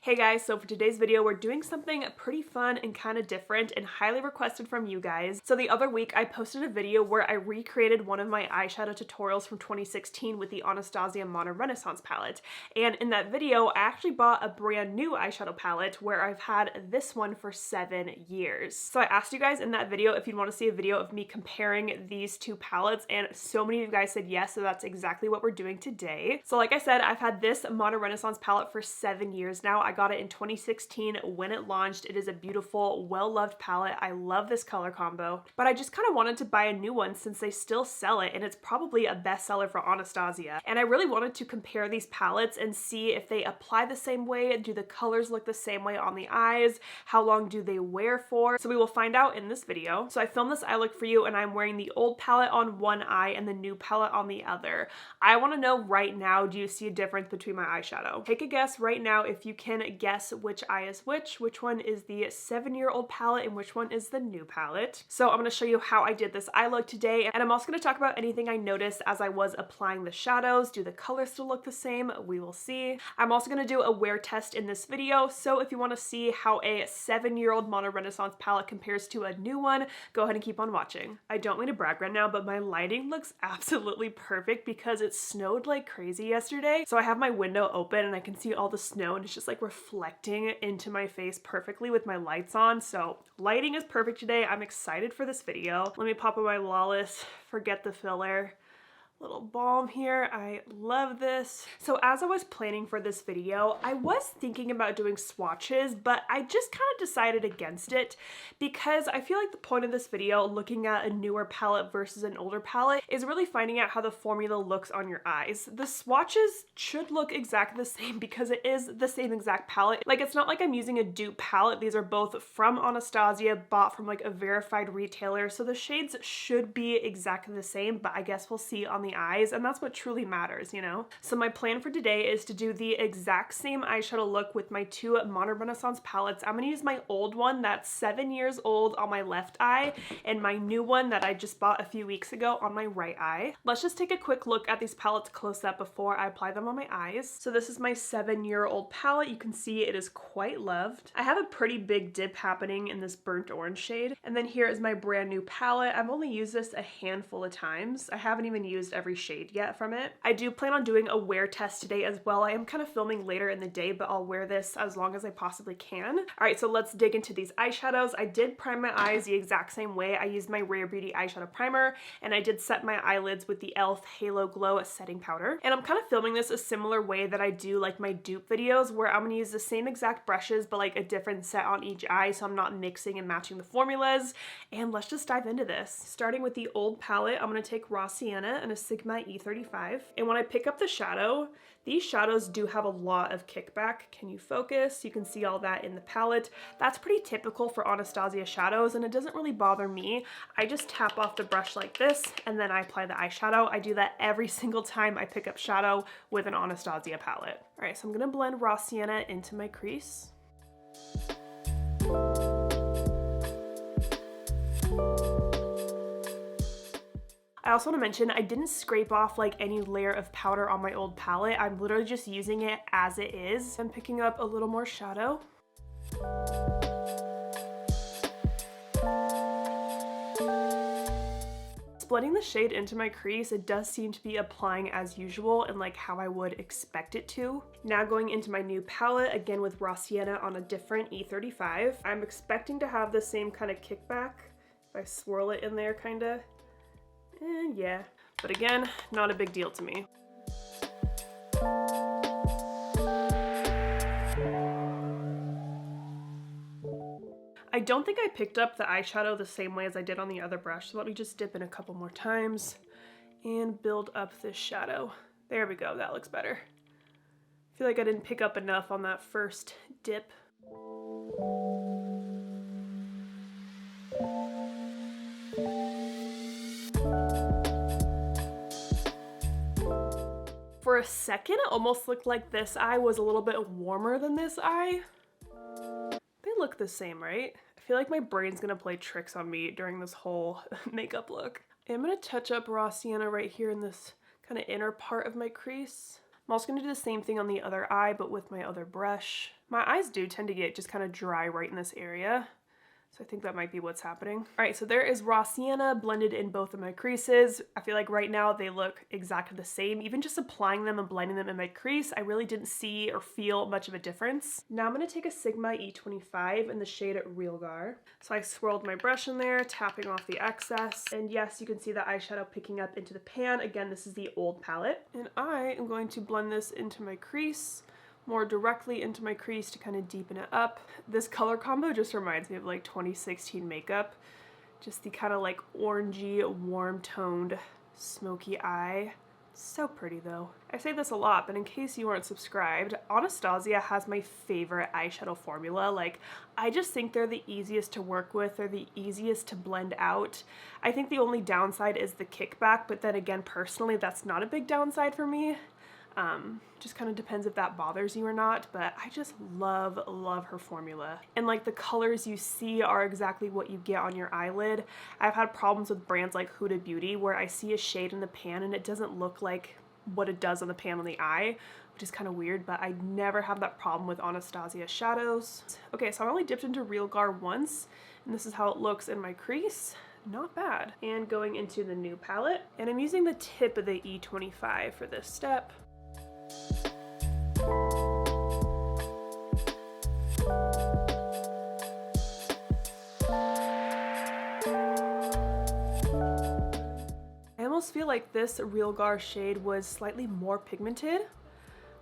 Hey guys, so for today's video, we're doing something pretty fun and kind of different and highly requested from you guys. So the other week I posted a video where I recreated one of my eyeshadow tutorials from 2016 with the Anastasia Modern Renaissance palette. And in that video, I actually bought a brand new eyeshadow palette where I've had this one for 7 years. So I asked you guys in that video if you'd want to see a video of me comparing these two palettes, and so many of you guys said yes, so that's exactly what we're doing today. So like I said, I've had this Modern Renaissance palette for 7 years now. I got it in 2016 when it launched. It is a beautiful, well-loved palette. I love this color combo, but I just kind of wanted to buy a new one since they still sell it and it's probably a bestseller for Anastasia. And I really wanted to compare these palettes and see if they apply the same way. Do the colors look the same way on the eyes? How long do they wear for? So we will find out in this video. So I filmed this eye look for you and I'm wearing the old palette on one eye and the new palette on the other. I want to know right now, do you see a difference between my eyeshadow? Take a guess right now if you can guess which eye is which one is the 7-year-old palette and which one is the new palette. So I'm going to show you how I did this eye look today, and I'm also going to talk about anything I noticed as I was applying the shadows. Do the colors still look the same? We will see. I'm also going to do a wear test in this video, so if you want to see how a 7-year-old Modern Renaissance palette compares to a new one, go ahead and keep on watching. I don't mean to brag right now, but my lighting looks absolutely perfect because it snowed like crazy yesterday. So I have my window open and I can see all the snow and it's just like reflecting into my face perfectly with my lights on. So lighting is perfect today. I'm excited for this video. Let me pop on my Lawless Forget the Filler little balm here. I love this. So as I was planning for this video, I was thinking about doing swatches, but I just kind of decided against it because I feel like the point of this video, looking at a newer palette versus an older palette, is really finding out how the formula looks on your eyes. The swatches should look exactly the same because it is the same exact palette. Like, it's not like I'm using a dupe palette. These are both from Anastasia, bought from like a verified retailer. So the shades should be exactly the same, but I guess we'll see on the eyes, and that's what truly matters, you know? So my plan for today is to do the exact same eyeshadow look with my two Modern Renaissance palettes. I'm gonna use my old one that's 7 years old on my left eye and my new one that I just bought a few weeks ago on my right eye. Let's just take a quick look at these palettes close up before I apply them on my eyes. So this is my 7-year-old palette. You can see it is quite loved. I have a pretty big dip happening in this burnt orange shade. And then here is my brand new palette. I've only used this a handful of times. I haven't even used every shade yet from it. I do plan on doing a wear test today as well. I am kind of filming later in the day, but I'll wear this as long as I possibly can. All right, so let's dig into these eyeshadows. I did prime my eyes the exact same way. I used my Rare Beauty eyeshadow primer, and I did set my eyelids with the e.l.f. Halo Glow setting powder. And I'm kind of filming this a similar way that I do like my dupe videos, where I'm gonna use the same exact brushes, but like a different set on each eye, so I'm not mixing and matching the formulas. And let's just dive into this. Starting with the old palette, I'm gonna take Raw Sienna and a Sigma E35. And when I pick up the shadow, these shadows do have a lot of kickback. Can you focus? You can see all that in the palette. That's pretty typical for Anastasia shadows, and it doesn't really bother me. I just tap off the brush like this, and then I apply the eyeshadow. I do that every single time I pick up shadow with an Anastasia palette. All right, so I'm gonna blend Raw Sienna into my crease. I also want to mention I didn't scrape off like any layer of powder on my old palette. I'm literally just using it as it is. I'm picking up a little more shadow. Blending the shade into my crease, it does seem to be applying as usual and like how I would expect it to. Now going into my new palette, again with Raw Sienna on a different E35. I'm expecting to have the same kind of kickback if I swirl it in there kinda. Yeah, but again, not a big deal to me. I don't think I picked up the eyeshadow the same way as I did on the other brush, so let me just dip in a couple more times and build up this shadow. There we go, that looks better. I feel like I didn't pick up enough on that first dip. For a second, it almost looked like this eye was a little bit warmer than this eye. They look the same, right? I feel like my brain's gonna play tricks on me during this whole makeup look. I'm gonna touch up Raw Sienna right here in this kind of inner part of my crease. I'm also gonna do the same thing on the other eye, but with my other brush. My eyes do tend to get just kind of dry right in this area. So I think that might be what's happening. All right, so there is raw sienna blended in both of my creases. I feel like right now they look exactly the same. Even just applying them and blending them in my crease, I really didn't see or feel much of a difference. Now I'm gonna take a Sigma E25 in the shade Realgar. So I swirled my brush in there, tapping off the excess. And yes, you can see the eyeshadow picking up into the pan. Again, this is the old palette. And I am going to blend this into my crease, more directly into my crease to kind of deepen it up. This color combo just reminds me of like 2016 makeup. Just the kind of like orangey, warm toned, smoky eye. So pretty though. I say this a lot, but in case you weren't subscribed, Anastasia has my favorite eyeshadow formula. Like, I just think they're the easiest to work with. They're the easiest to blend out. I think the only downside is the kickback, but then again, personally, that's not a big downside for me. Just kind of depends if that bothers you or not, but I just love her formula. And like the colors you see are exactly what you get on your eyelid. I've had problems with brands like Huda Beauty where I see a shade in the pan and it doesn't look like what it does on the pan on the eye, which is kind of weird, but I never have that problem with Anastasia shadows. Okay, so I only dipped into Realgar once, and this is how it looks in my crease. Not bad. And going into the new palette, and I'm using the tip of the E25 for this step. I almost feel like this Realgar shade was slightly more pigmented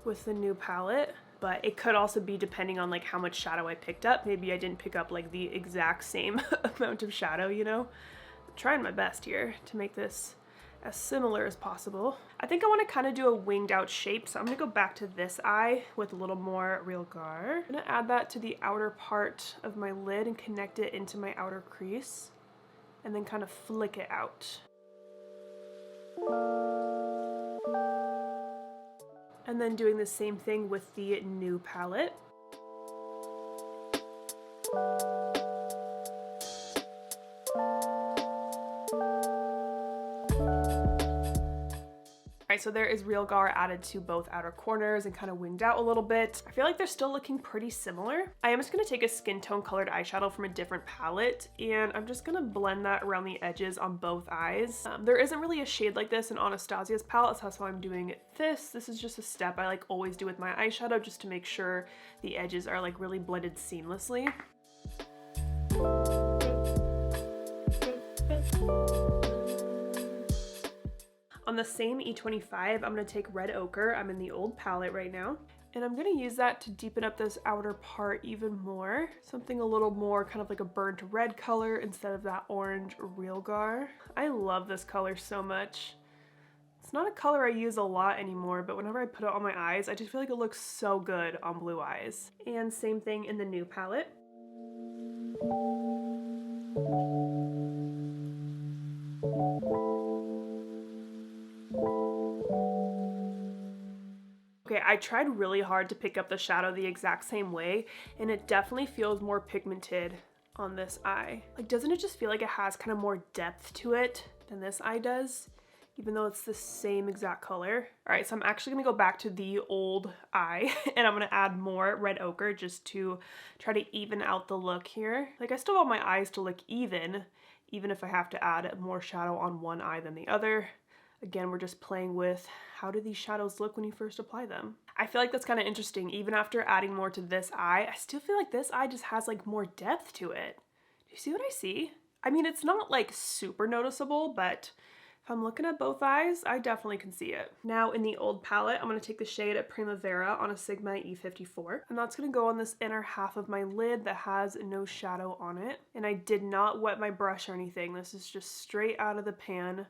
with the new palette, but it could also be depending on like how much shadow I picked up. Maybe I didn't pick up like the exact same amount of shadow, you know? I'm trying my best here to make this as similar as possible. I think I want to kind of do a winged out shape, so I'm gonna go back to this eye with a little more Realgar. I'm gonna add that to the outer part of my lid and connect it into my outer crease, and then kind of flick it out. And then doing the same thing with the new palette. Alright, so there is Realgar added to both outer corners and kind of winged out a little bit. I feel like they're still looking pretty similar. I am just going to take a skin tone colored eyeshadow from a different palette, and I'm just going to blend that around the edges on both eyes. There isn't really a shade like this in Anastasia's palette, so that's why I'm doing this. This is just a step I like always do with my eyeshadow just to make sure the edges are like really blended seamlessly. On the same E25, I'm going to take Red Ochre. I'm in the old palette right now. And I'm going to use that to deepen up this outer part even more. Something a little more kind of like a burnt red color instead of that orange Realgar. I love this color so much. It's not a color I use a lot anymore, but whenever I put it on my eyes, I just feel like it looks so good on blue eyes. And same thing in the new palette. Okay, I tried really hard to pick up the shadow the exact same way, and it definitely feels more pigmented on this eye. Like, doesn't it just feel like it has kind of more depth to it than this eye does, even though it's the same exact color? All right, so I'm actually gonna go back to the old eye, and I'm gonna add more Red Ochre just to try to even out the look here. Like, I still want my eyes to look even if I have to add more shadow on one eye than the other. Again, we're just playing with how do these shadows look when you first apply them. I feel like that's kind of interesting. Even after adding more to this eye, I still feel like this eye just has like more depth to it. Do you see what I see? I mean, it's not like super noticeable, but if I'm looking at both eyes, I definitely can see it. Now in the old palette, I'm gonna take the shade Primavera on a Sigma E54, and that's gonna go on this inner half of my lid that has no shadow on it. And I did not wet my brush or anything. This is just straight out of the pan.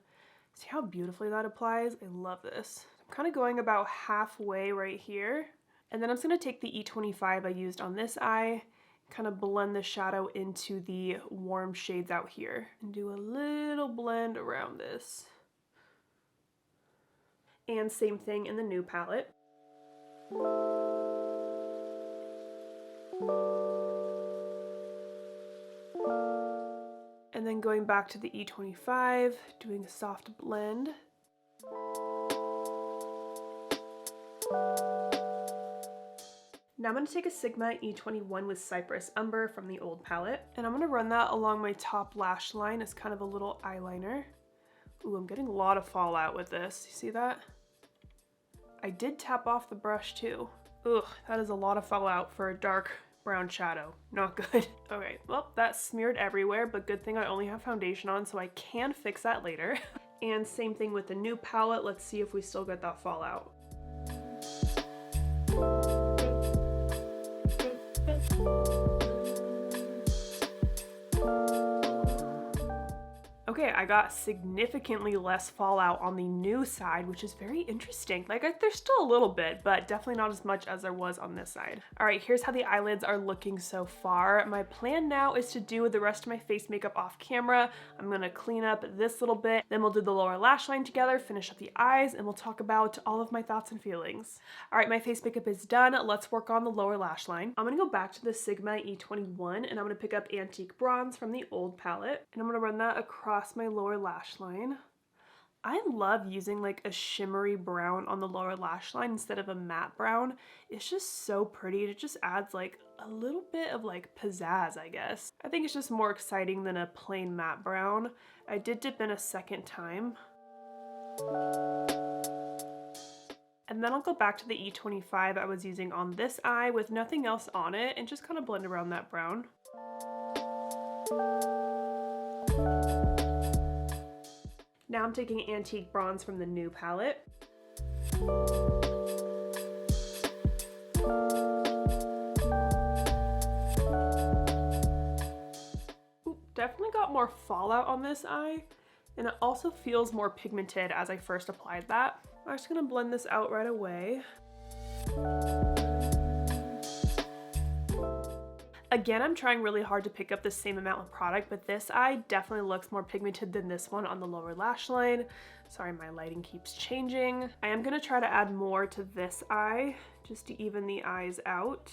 See how beautifully that applies? I love this. I'm kind of going about halfway right here. And then I'm just going to take the E25 I used on this eye, kind of blend the shadow into the warm shades out here, and do a little blend around this. And same thing in the new palette. And then going back to the E25, doing a soft blend. Now I'm going to take a Sigma E21 with Cypress Umber from the old palette, and I'm going to run that along my top lash line as kind of a little eyeliner. Ooh, I'm getting a lot of fallout with this. You see that? I did tap off the brush too. Ugh, that is a lot of fallout for a dark brown shadow. Not good. Okay, well, that's smeared everywhere, but good thing I only have foundation on, so I can fix that later. And same thing with the new palette. Let's see if we still get that fallout. Okay, I got significantly less fallout on the new side, which is very interesting. Like, there's still a little bit, but definitely not as much as there was on this side. All right, here's how the eyelids are looking so far. My plan now is to do the rest of my face makeup off camera. I'm gonna clean up this little bit, then we'll do the lower lash line together, finish up the eyes, and we'll talk about all of my thoughts and feelings. All right, my face makeup is done. Let's work on the lower lash line. I'm gonna go back to the Sigma E21, and I'm gonna pick up Antique Bronze from the old palette, and I'm gonna run that across my lower lash line. I love using like a shimmery brown on the lower lash line instead of a matte brown. It's just so pretty. It just adds like a little bit of like pizzazz, I guess. I think it's just more exciting than a plain matte brown. I did dip in a second time. And then I'll go back to the E25 I was using on this eye with nothing else on it and just kind of blend around that brown. Now I'm taking Antique Bronze from the new palette. Ooh, definitely got more fallout on this eye, and it also feels more pigmented as I first applied that. I'm just gonna blend this out right away. Again, I'm trying really hard to pick up the same amount of product, but this eye definitely looks more pigmented than this one on the lower lash line. Sorry, my lighting keeps changing. I am gonna try to add more to this eye just to even the eyes out.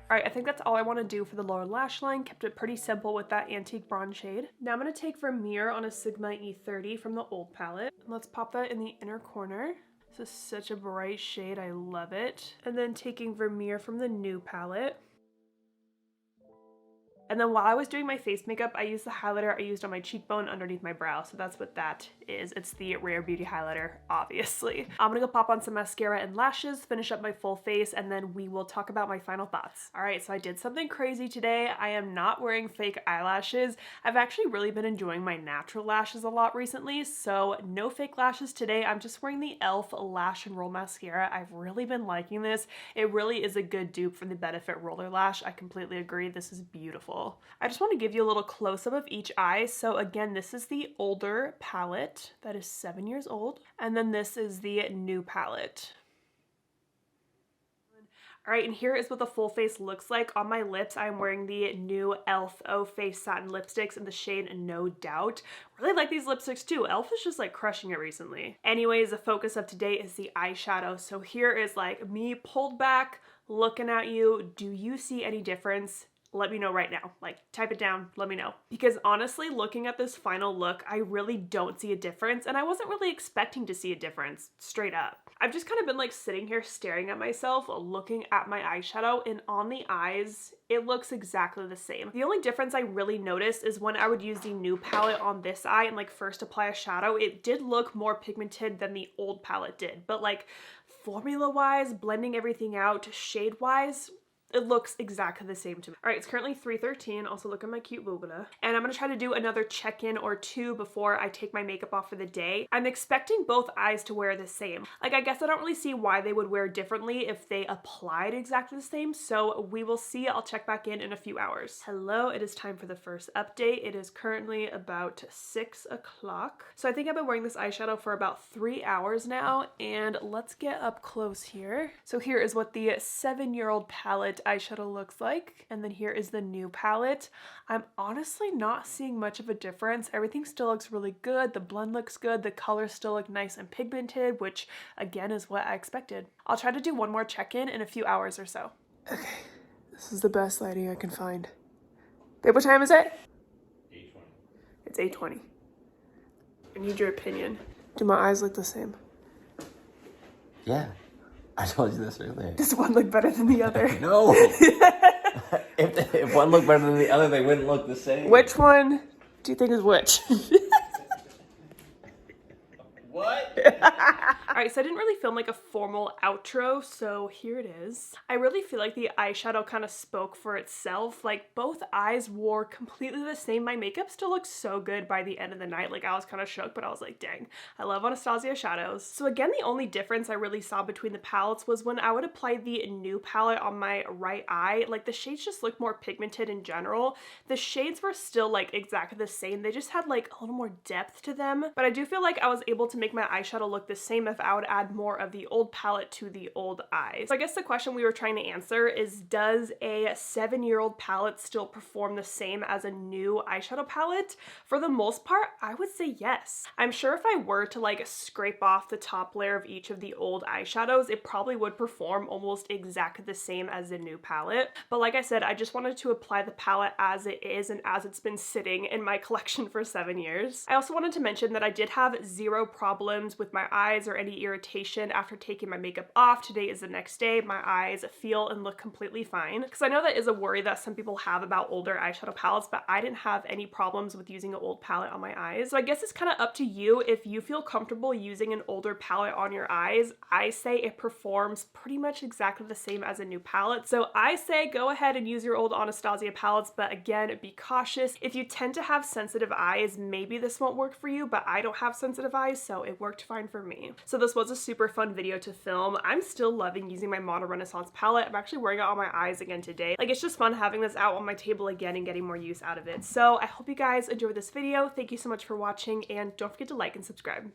All right, I think that's all I want to do for the lower lash line. Kept it pretty simple with that Antique Bronze shade. Now I'm going to take Vermeer on a Sigma E30 from the old palette. Let's pop that in the inner corner. This is such a bright shade, I love it. And then taking Vermeer from the new palette. And then while I was doing my face makeup, I used the highlighter I used on my cheekbone underneath my brow. So that's what that is. It's the Rare Beauty highlighter, obviously. I'm gonna go pop on some mascara and lashes, finish up my full face, and then we will talk about my final thoughts. All right, so I did something crazy today. I am not wearing fake eyelashes. I've actually really been enjoying my natural lashes a lot recently, so no fake lashes today. I'm just wearing the e.l.f. Lash and Roll Mascara. I've really been liking this. It really is a good dupe for the Benefit Roller Lash. I completely agree. This is beautiful. I just want to give you a little close-up of each eye. So again, this is the older palette that is 7 years old, and then this is the new palette. All right, and here is what the full face looks like. On my lips, I'm wearing the new e.l.f. O Face Satin Lipsticks in the shade No Doubt. Really like these lipsticks too. e.l.f. is just like crushing it recently. Anyways, the focus of today is the eyeshadow. So here is like me pulled back, looking at you. Do you see any difference? Let me know right now. Like, type it down, let me know. Because honestly, looking at this final look, I really don't see a difference, and I wasn't really expecting to see a difference, straight up. I've just kind of been like sitting here staring at myself, looking at my eyeshadow, and on the eyes, it looks exactly the same. The only difference I really noticed is when I would use the new palette on this eye and like first apply a shadow, it did look more pigmented than the old palette did. But like formula-wise, blending everything out, shade-wise, it looks exactly the same to me. All right, it's currently 3:13. Also look at my cute boobana. And I'm gonna try to do another check-in or two before I take my makeup off for the day. I'm expecting both eyes to wear the same. Like, I guess I don't really see why they would wear differently if they applied exactly the same. So we will see. I'll check back in a few hours. Hello, it is time for the first update. It is currently about 6 o'clock. So I think I've been wearing this eyeshadow for about 3 hours now. And let's get up close here. So here is what the 7-year-old palette eyeshadow looks like, and then here is the new palette. I'm honestly not seeing much of a difference. Everything still looks really good. The blend looks good. The colors still look nice and pigmented, which again is what I expected. I'll try to do one more check-in in a few hours or so. Okay, this is the best lighting I can find. Babe, what time is it? 8:20. It's 8:20. I need your opinion. Do my eyes look the same? Yeah. I told you this earlier. Does one look better than the other? No. If one looked better than the other, they wouldn't look the same. Which one do you think is which? What? Alright, so I didn't really film like a formal outro, so here it is. I really feel like the eyeshadow kind of spoke for itself. Like, both eyes wore completely the same. My makeup still looks so good by the end of the night. Like, I was kind of shook, but I was like, dang, I love Anastasia shadows. So again, the only difference I really saw between the palettes was when I would apply the new palette on my right eye, like the shades just looked more pigmented in general. The shades were still like exactly the same. They just had like a little more depth to them, but I do feel like I was able to make my eyeshadow look the same if I would add more of the old palette to the old eyes. So I guess the question we were trying to answer is, does a 7-year-old palette still perform the same as a new eyeshadow palette? For the most part, I would say yes. I'm sure if I were to like scrape off the top layer of each of the old eyeshadows, it probably would perform almost exactly the same as the new palette. But like I said, I just wanted to apply the palette as it is and as it's been sitting in my collection for 7 years. I also wanted to mention that I did have zero problems with my eyes or any irritation after taking my makeup off. Today is the next day. My eyes feel and look completely fine. Because I know that is a worry that some people have about older eyeshadow palettes, but I didn't have any problems with using an old palette on my eyes. So I guess it's kind of up to you if you feel comfortable using an older palette on your eyes. I say it performs pretty much exactly the same as a new palette. So I say go ahead and use your old Anastasia palettes, but again, be cautious. If you tend to have sensitive eyes, maybe this won't work for you, but I don't have sensitive eyes, so it worked fine for me. So this was a super fun video to film. I'm still loving using my Modern Renaissance palette. I'm actually wearing it on my eyes again today. Like, it's just fun having this out on my table again and getting more use out of it. So I hope you guys enjoyed this video. Thank you so much for watching, and don't forget to like and subscribe.